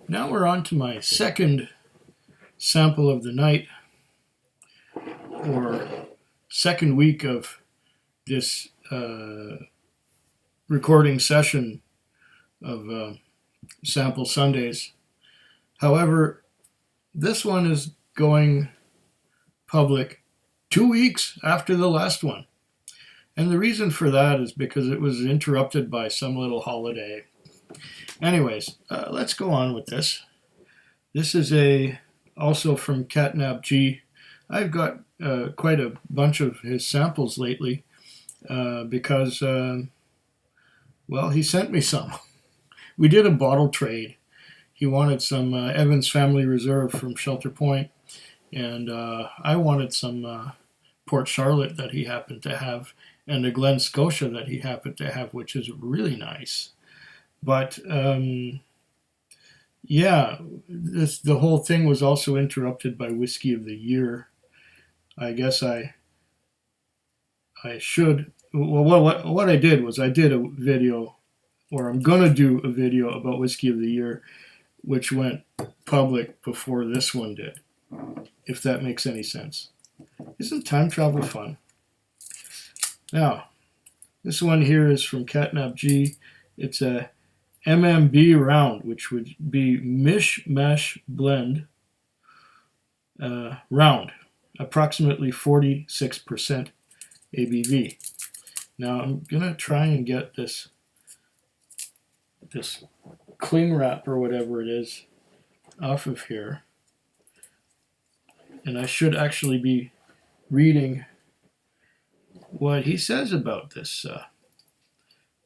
Now we're on to my second sample of the night, or second week of this recording session of Sample Sundays. However, this one is going public 2 weeks after the last one. And the reason for that is because it was interrupted by some little holiday. Anyways, let's go on with this. This is also from Catnap G. I've got quite a bunch of his samples lately because, well, he sent me some. We did a bottle trade. He wanted some Evans Family Reserve from Shelter Point, and I wanted some Port Charlotte that he happened to have, and a Glen Scotia that he happened to have, which is really nice. But yeah, the whole thing was also interrupted by Whiskey of the Year. I guess I should. Well, what I did was I did a video, or I'm gonna do a video about Whiskey of the Year, which went public before this one did, if that makes any sense. Isn't time travel fun? Now, this one here is from Catnap G. It's a MMB round, which would be Mish Mash Blend round, approximately 46% ABV. Now I'm gonna try and get this cling wrap or whatever it is off of here, and I should actually be reading what he says about this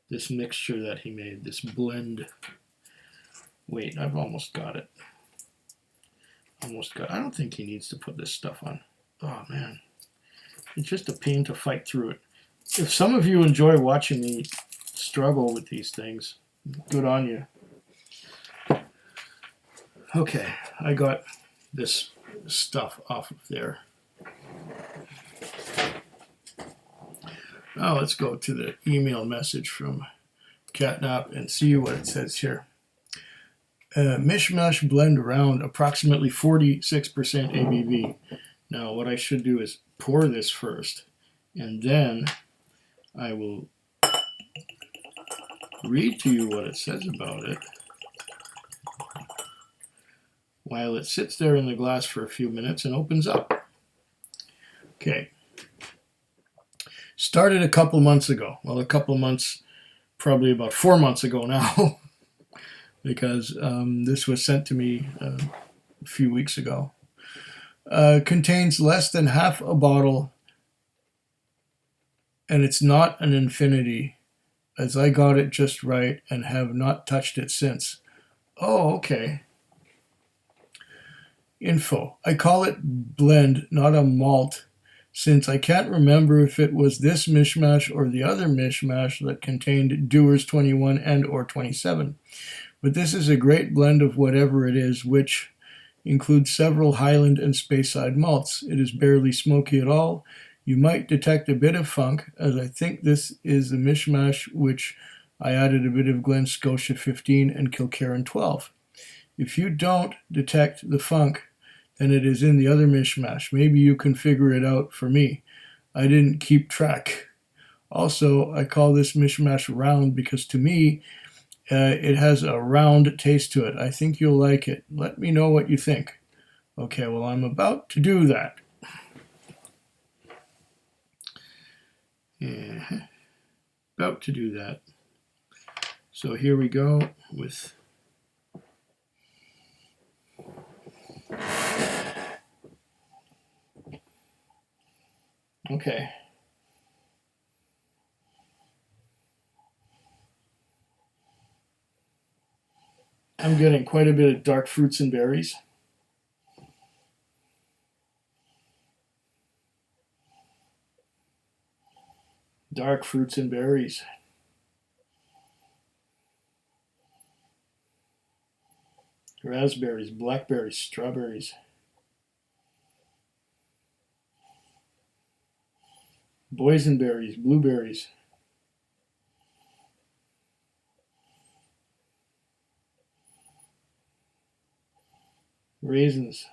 this mixture that he made, this blend. Wait, I've almost got it. I don't think he needs to put this stuff on. Oh man, it's just a pain to fight through it. If some of you enjoy watching me struggle with these things, good on you. Okay, I got this stuff off of there. Now let's go to the email message from Catnap and see what it says here. Mishmash blend round, approximately 46% ABV. Now what I should do is pour this first, and then I will read to you what it says about it while it sits there in the glass for a few minutes and opens up. Okay. Started a couple months ago. Well, a couple months, probably about 4 months ago now, because this was sent to me a few weeks ago. Contains less than half a bottle, and it's not an infinity, as I got it just right and have not touched it since. Oh, okay. Info. I call it blend, not a malt, since I can't remember if it was this mishmash or the other mishmash that contained Dewar's 21 and or 27. But this is a great blend of whatever it is, which includes several Highland and Speyside malts. It is barely smoky at all. You might detect a bit of funk, as I think this is the mishmash which I added a bit of Glen Scotia 15 and Kilkerran 12. If you don't detect the funk, then it is in the other mishmash. Maybe you can figure it out for me. I didn't keep track. Also, I call this mishmash round because to me, it has a round taste to it. I think you'll like it. Let me know what you think. Okay, well, I'm about to do that. Yeah, about to do that. So here we go with... Okay. I'm getting quite a bit of dark fruits and berries. Dark fruits and berries. Raspberries, blackberries, strawberries. Boysenberries, blueberries. raisins.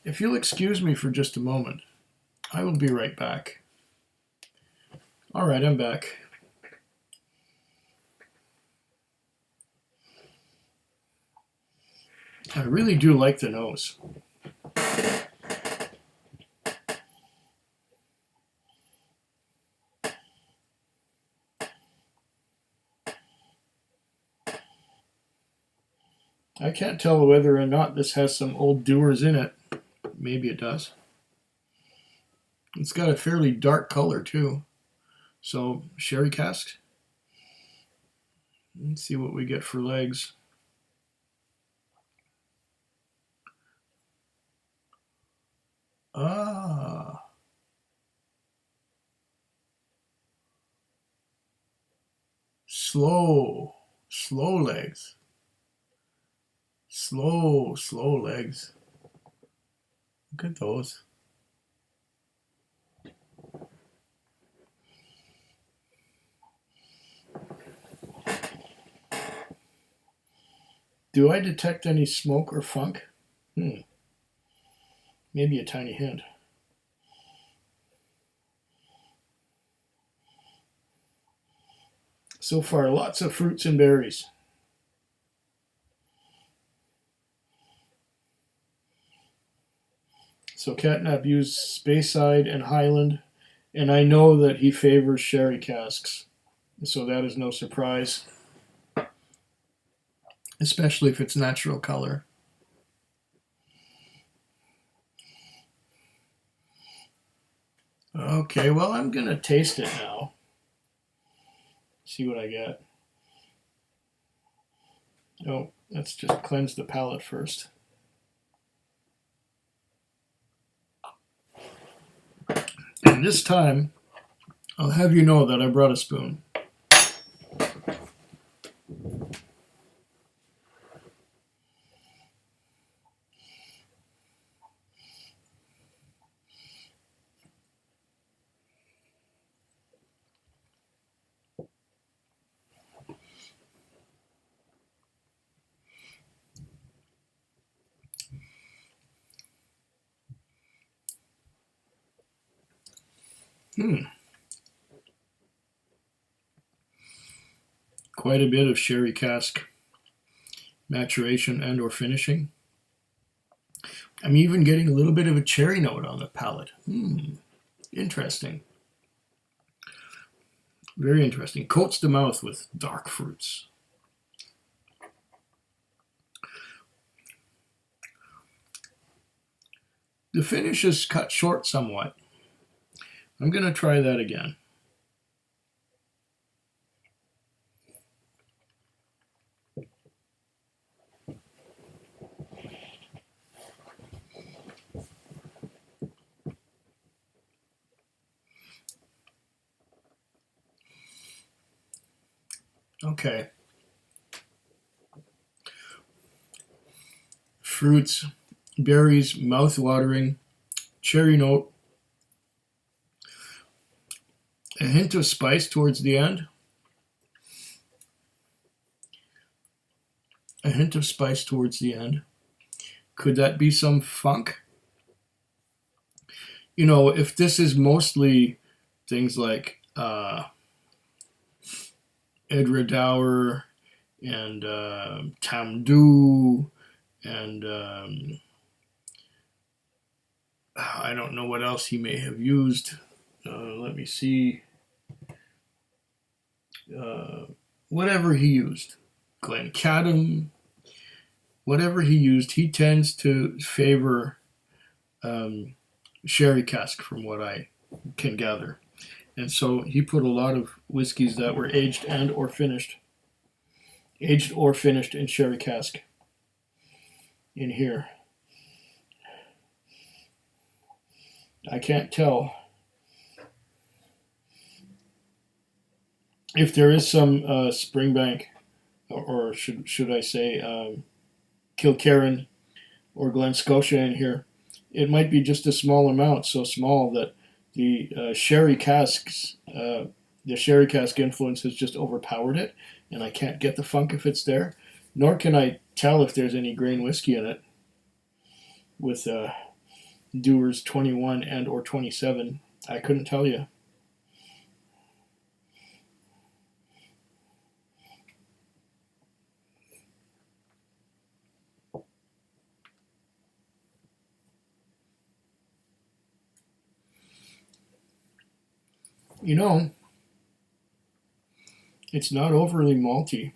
If you'll excuse me for just a moment, I will be right back. All right, I'm back. I really do like the nose. I can't tell whether or not this has some old Dewars in it. Maybe it does. It's got a fairly dark color too. So, sherry cask. Let's see what we get for legs. Ah. Slow legs. Slow legs. Look at those. Do I detect any smoke or funk? Maybe a tiny hint. So far, lots of fruits and berries. So Catnap used Speyside and Highland, and I know that he favors sherry casks. So that is no surprise, especially if it's natural color. Okay, well, I'm going to taste it now. See what I get. Oh, let's just cleanse the palate first. And this time, I'll have you know that I brought a spoon. Quite a bit of sherry cask maturation and or finishing. I'm even getting a little bit of a cherry note on the palate. Interesting. Very interesting. Coats the mouth with dark fruits. The finish is cut short somewhat. I'm going to try that again. Okay. Fruits, berries, mouth-watering, cherry note, a hint of spice towards the end. A hint of spice towards the end. Could that be some funk? You know, if this is mostly things like Edradour and Tamdhu and I don't know what else he may have used. Let me see. Whatever he used. Glencadam, whatever he used, he tends to favor sherry cask from what I can gather. And so he put a lot of whiskeys that were aged and or finished in sherry cask in here. I can't tell if there is some Springbank, or should I say Kilkerran or Glen Scotia in here. It might be just a small amount, so small that the sherry casks, the sherry cask influence has just overpowered it, and I can't get the funk if it's there. Nor can I tell if there's any grain whiskey in it with Dewar's 21 and or 27. I couldn't tell you. You know, it's not overly malty.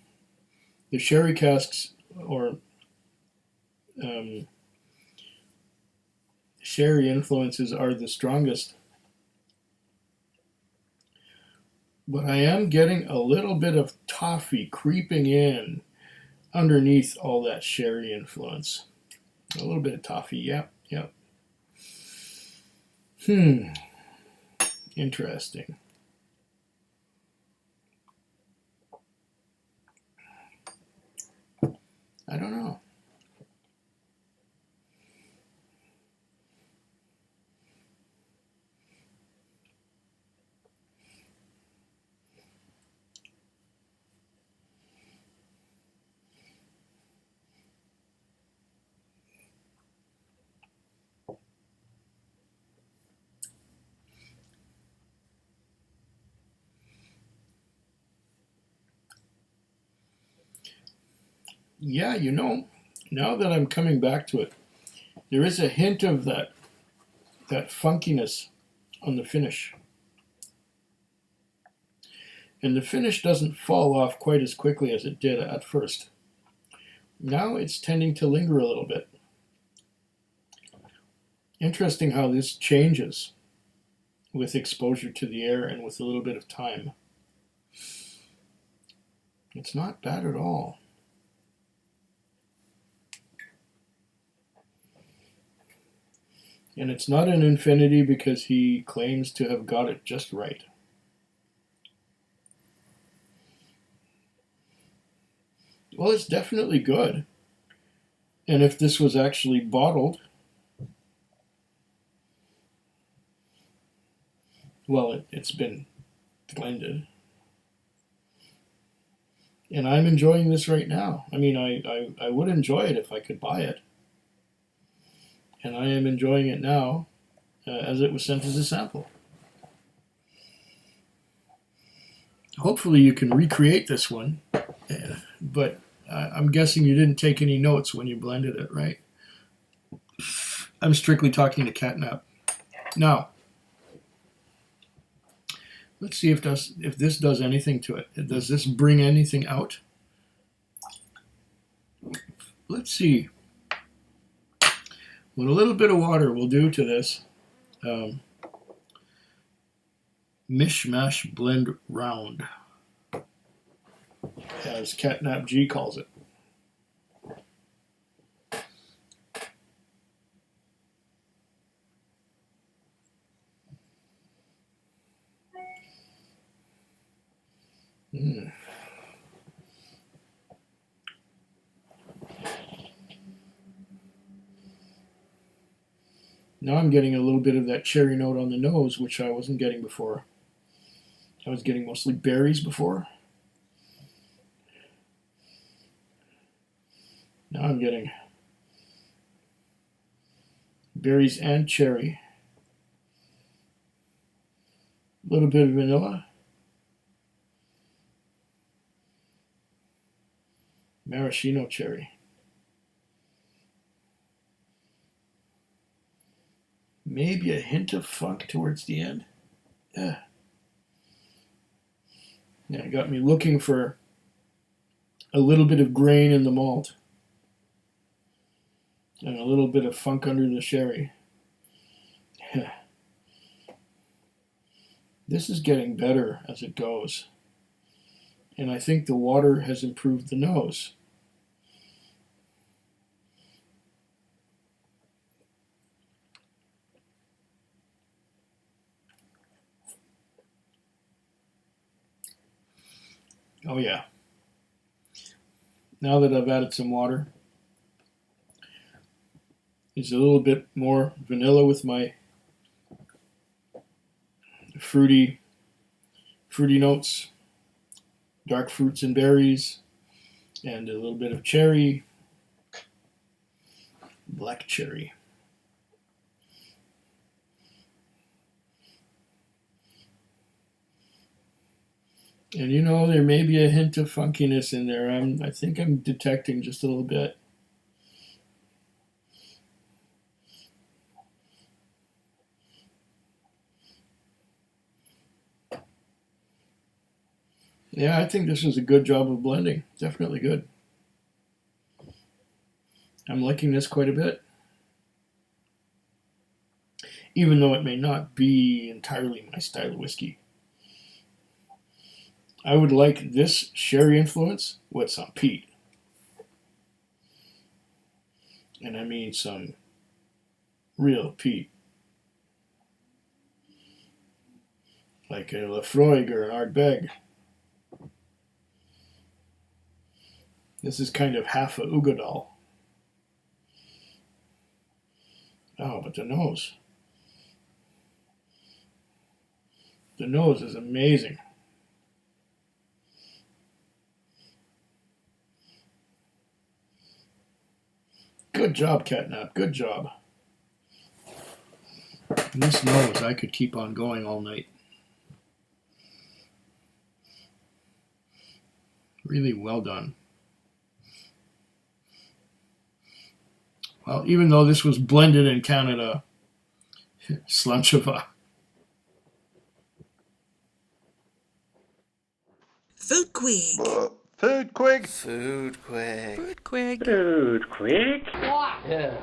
The sherry casks or um, sherry influences are the strongest, but I am getting a little bit of toffee creeping in underneath all that sherry influence. A little bit of toffee, yep, yep. Interesting. I don't know. Yeah, now that I'm coming back to it, there is a hint of that funkiness on the finish. And the finish doesn't fall off quite as quickly as it did at first. Now it's tending to linger a little bit. Interesting how this changes with exposure to the air and with a little bit of time. It's not bad at all. And it's not an infinity because he claims to have got it just right. Well, it's definitely good. And if this was actually bottled, well, it's been blended. And I'm enjoying this right now. I mean, I would enjoy it if I could buy it. And I am enjoying it now as it was sent as a sample. Hopefully you can recreate this one, but I'm guessing you didn't take any notes when you blended it, right? I'm strictly talking to Catnap. Now, let's see if this does anything to it. Does this bring anything out? Let's see what a little bit of water will do to this mishmash blend round, as Catnap G calls it. Now I'm getting a little bit of that cherry note on the nose, which I wasn't getting before. I was getting mostly berries before. Now I'm getting berries and cherry. A little bit of vanilla. Maraschino cherry. Maybe a hint of funk towards the end. Yeah, it got me looking for a little bit of grain in the malt and a little bit of funk under the sherry. This is getting better as it goes. And I think the water has improved the nose. Oh yeah. Now that I've added some water, is a little bit more vanilla with my fruity notes, dark fruits and berries, and a little bit of cherry, black cherry. And you know, there may be a hint of funkiness in there. I think I'm detecting just a little bit. Yeah, I think this is a good job of blending. Definitely good. I'm liking this quite a bit. Even though it may not be entirely my style of whiskey. I would like this sherry influence with some peat. And I mean some real peat. Like a Lafroig or an Ardbeg. This is kind of half a Ugadal. Oh, but the nose. The nose is amazing. Good job, Catnap. Good job. And this nose, I could keep on going all night. Really well done. Well, even though this was blended in Canada, Slancheva. Food Quig. Food Quig. Food quick. Food Quig. Food quick. Yeah.